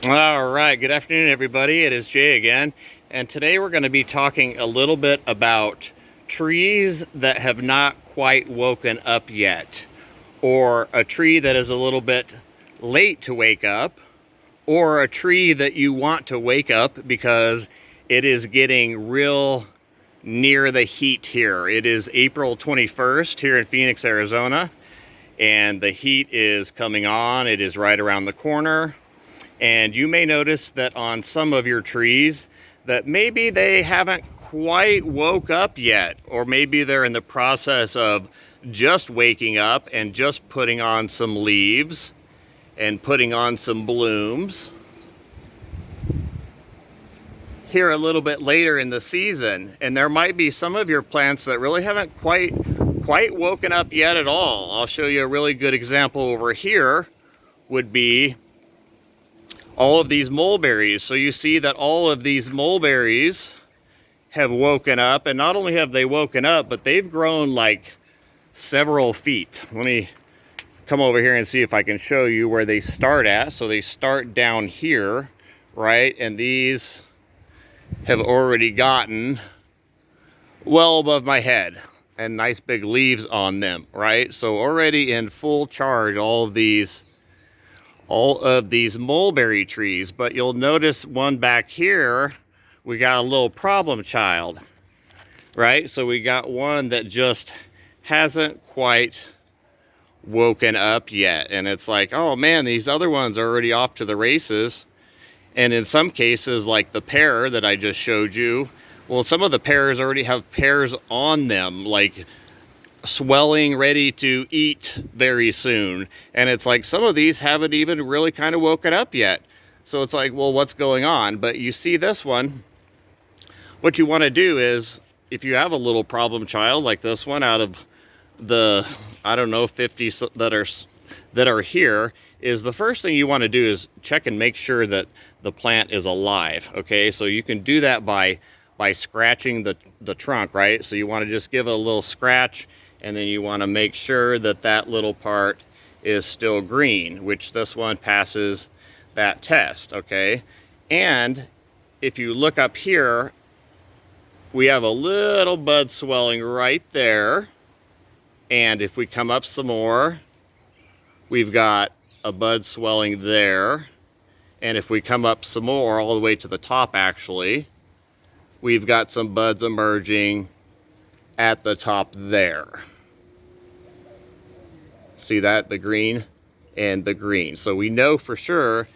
All right, good afternoon, everybody. It is Jay again, and today we're going to be talking a little bit about trees that have not quite woken up yet, or a tree that is a little bit late to wake up, or a tree that you want to wake up because it is getting real near the heat here. It is April 21st here in Phoenix, Arizona, and the heat is coming on. It is right around the corner. And you may notice that on some of your trees that maybe they haven't quite woke up yet, or maybe they're in the process of just waking up and just putting on some leaves and putting on some blooms here a little bit later in the season. And there might be some of your plants that really haven't quite woken up yet at all. I'll show you a really good example over here would be all of these mulberries. So you see that all of these mulberries have woken up, and not only have they woken up, but they've grown like several feet. Let me come over here and see if I can show you where they start at. So they start down here, right? And these have already gotten well above my head and nice big leaves on them, right? So already in full charge, all of these mulberry trees. But you'll notice one back here, we got a little problem child, right? So we got one that just hasn't quite woken up yet. And it's like, oh man, these other ones are already off to the races. And in some cases, like the pear that I just showed you, well, some of the pears already have pears on them, like swelling, ready to eat very soon. And it's like some of these haven't even really kind of woken up yet. So it's like, well, what's going on? But you see this one, what you want to do is, if you have a little problem child like this one, out of the, I don't know, 50 that are here, is the first thing you want to do is check and make sure that the plant is alive. Okay, so you can do that by scratching the trunk, right? So you want to just give it a little scratch, and then you want to make sure that that little part is still green, which this one passes that test, okay? And if you look up here, we have a little bud swelling right there. And if we come up some more, we've got a bud swelling there. And if we come up some more, all the way to the top actually, we've got some buds emerging at the top there. See that? The green and the green. So we know for sure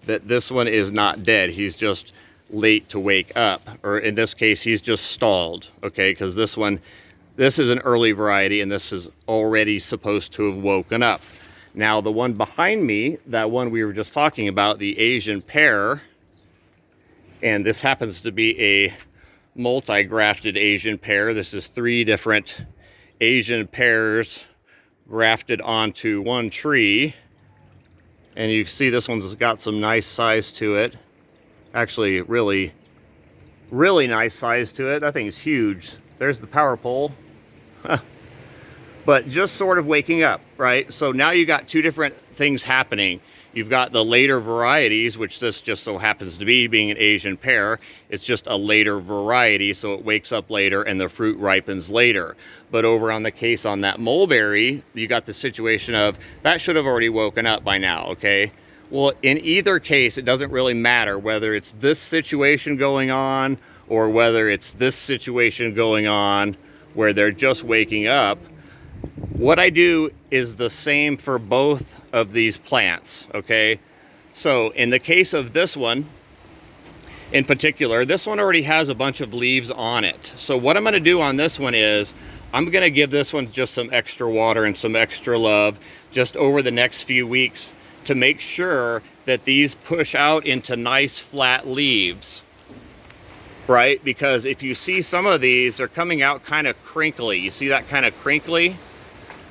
that this one is not dead. He's just late to wake up. Or in this case, he's just stalled. Okay, because this is an early variety, and this is already supposed to have woken up. Now the one behind me, that one we were just talking about, the Asian pear, and this happens to be a multi-grafted Asian pear. This is 3 different Asian pears grafted onto one tree. And you see this one's got some nice size to it. Actually, really nice size to it. That thing's huge. There's the power pole. But just sort of waking up, right? So now you got 2 different things happening. You've got the later varieties, which this just so happens to be, being an Asian pear. It's just a later variety, so it wakes up later and the fruit ripens later. But over on the case on that mulberry, you got the situation of, that should have already woken up by now, okay? Well, in either case, it doesn't really matter whether it's this situation going on or whether it's this situation going on where they're just waking up. What I do is the same for both of these plants, okay? So in the case of this one in particular, this one already has a bunch of leaves on it. So what I'm going to do on this one is, I'm going to give this one just some extra water and some extra love just over the next few weeks to make sure that these push out into nice flat leaves, right? Because if you see some of these, they're coming out kind of crinkly. You see that kind of crinkly?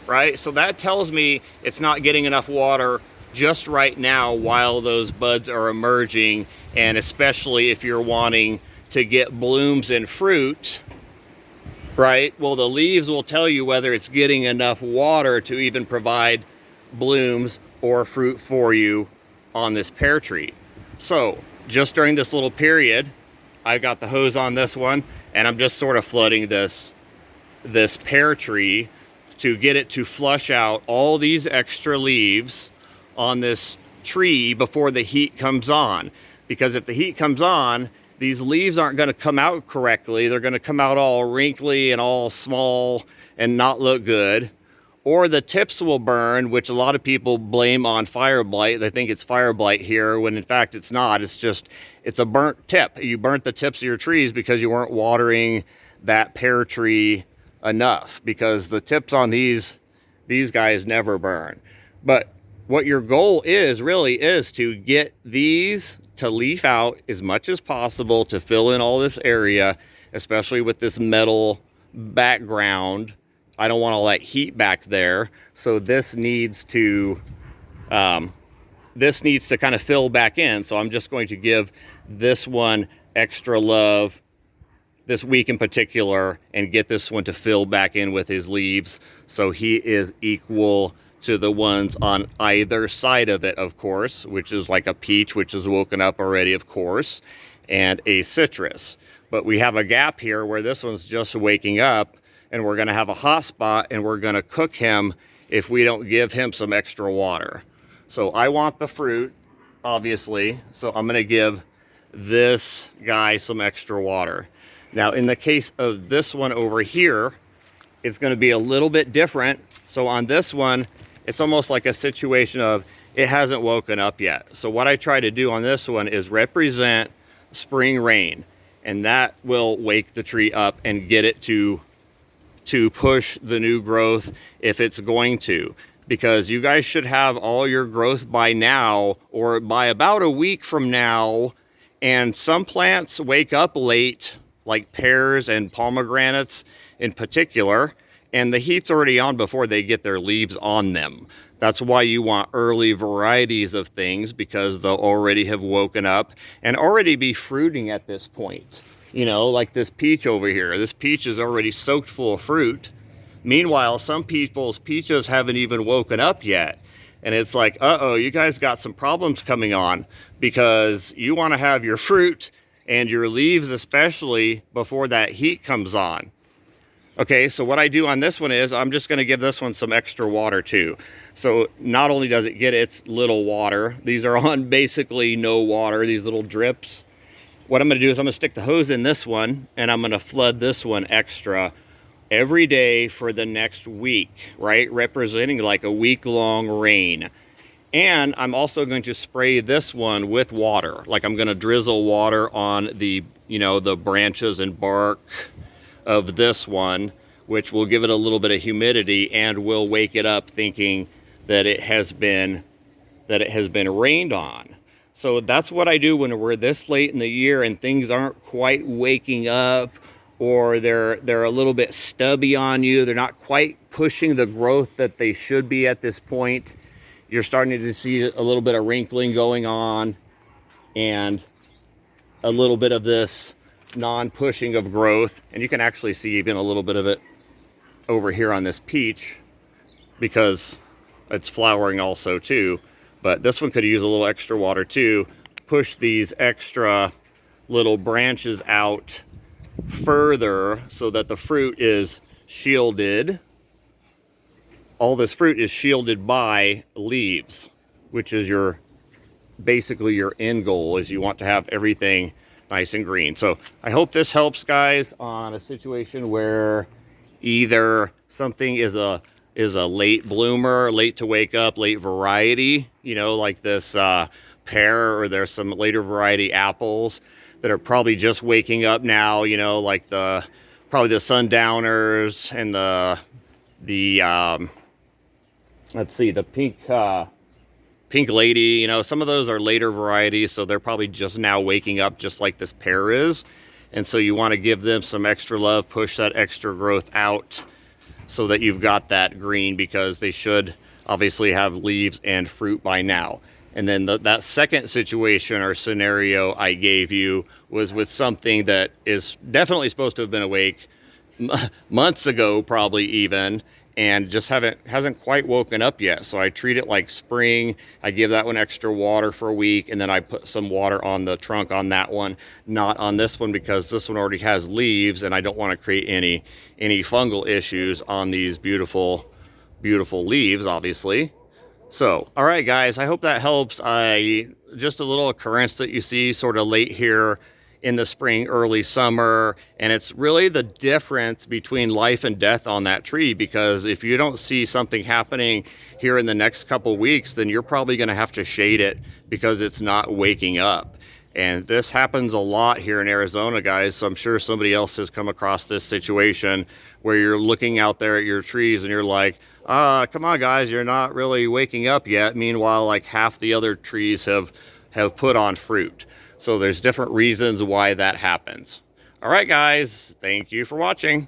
Right? So that tells me it's not getting enough water just right now while those buds are emerging, and especially if you're wanting to get blooms and fruit, right? Well, the leaves will tell you whether it's getting enough water to even provide blooms or fruit for you on this pear tree. So just during this little period, I got the hose on this one, and I'm just sort of flooding this pear tree to get it to flush out all these extra leaves on this tree before the heat comes on. Because if the heat comes on, these leaves aren't going to come out correctly. They're going to come out all wrinkly and all small and not look good. Or the tips will burn, which a lot of people blame on fire blight. They think it's fire blight here, when in fact it's not. It's a burnt tip. You burnt the tips of your trees because you weren't watering that pear tree enough, because the tips on these guys never burn. But what your goal is really is to get these to leaf out as much as possible, to fill in all this area, especially with this metal background. I don't want all that heat back there, so this needs to kind of fill back in. So I'm just going to give this one extra love this week in particular, and get this one to fill back in with his leaves, so he is equal to the ones on either side of it, of course, which is like a peach, which is woken up already, of course, and a citrus. But we have a gap here where this one's just waking up, and we're going to have a hot spot, and we're going to cook him if we don't give him some extra water. So I want the fruit, obviously, so I'm going to give this guy some extra water. Now, in the case of this one over here, it's going to be a little bit different. So on this one, it's almost like a situation of it hasn't woken up yet. So what I try to do on this one is represent spring rain, and that will wake the tree up and get it to push the new growth if it's going to. Because you guys should have all your growth by now, or by about a week from now. And some plants wake up late, like pears and pomegranates in particular, and the heat's already on before they get their leaves on them. That's why you want early varieties of things, because they'll already have woken up and already be fruiting at this point. You know, like this peach over here. This peach is already soaked full of fruit. Meanwhile, some people's peaches haven't even woken up yet. And it's like, uh-oh, you guys got some problems coming on, because you want to have your fruit and your leaves especially before that heat comes on. Okay, so what I do on this one is I'm just going to give this one some extra water too. So not only does it get its little water, these are on basically no water, these little drips. What I'm going to do is I'm going to stick the hose in this one, and I'm going to flood this one extra every day for the next week, right? Representing like a week-long rain. And I'm also going to spray this one with water. Like I'm going to drizzle water on the, the branches and bark of this one, which will give it a little bit of humidity and will wake it up thinking that it has been rained on. So that's what I do when we're this late in the year and things aren't quite waking up, or they're a little bit stubby on you. They're not quite pushing the growth that they should be at this point. You're starting to see a little bit of wrinkling going on and a little bit of this non-pushing of growth. And you can actually see even a little bit of it over here on this peach, because it's flowering also too. But this one could use a little extra water too. Push these extra little branches out further so that the fruit is shielded. All this fruit is shielded by leaves, which is basically your end goal, is you want to have everything nice and green. So I hope this helps, guys, on a situation where either something is a late bloomer, late to wake up, late variety, like this pear, or there's some later variety apples that are probably just waking up now, like probably the sundowners and the let's see, the pink lady, some of those are later varieties, so they're probably just now waking up, just like this pear is. And so you want to give them some extra love, push that extra growth out so that you've got that green, because they should obviously have leaves and fruit by now. And then that second situation or scenario I gave you was with something that is definitely supposed to have been awake months ago, probably even, and just hasn't quite woken up yet. So I treat it like spring. I give that one extra water for a week, and then I put some water on the trunk on that one, not on this one, because this one already has leaves and I don't want to create any fungal issues on these beautiful leaves, obviously. So, all right, guys, I hope that helps. Just a little occurrence that you see sort of late here in the spring, early summer, and it's really the difference between life and death on that tree, because if you don't see something happening here in the next couple weeks, then you're probably going to have to shade it because it's not waking up. And this happens a lot here in Arizona, guys, so I'm sure somebody else has come across this situation where you're looking out there at your trees and you're like, come on guys, you're not really waking up yet. Meanwhile, like half the other trees have put on fruit. So there's different reasons why that happens. All right, guys, thank you for watching.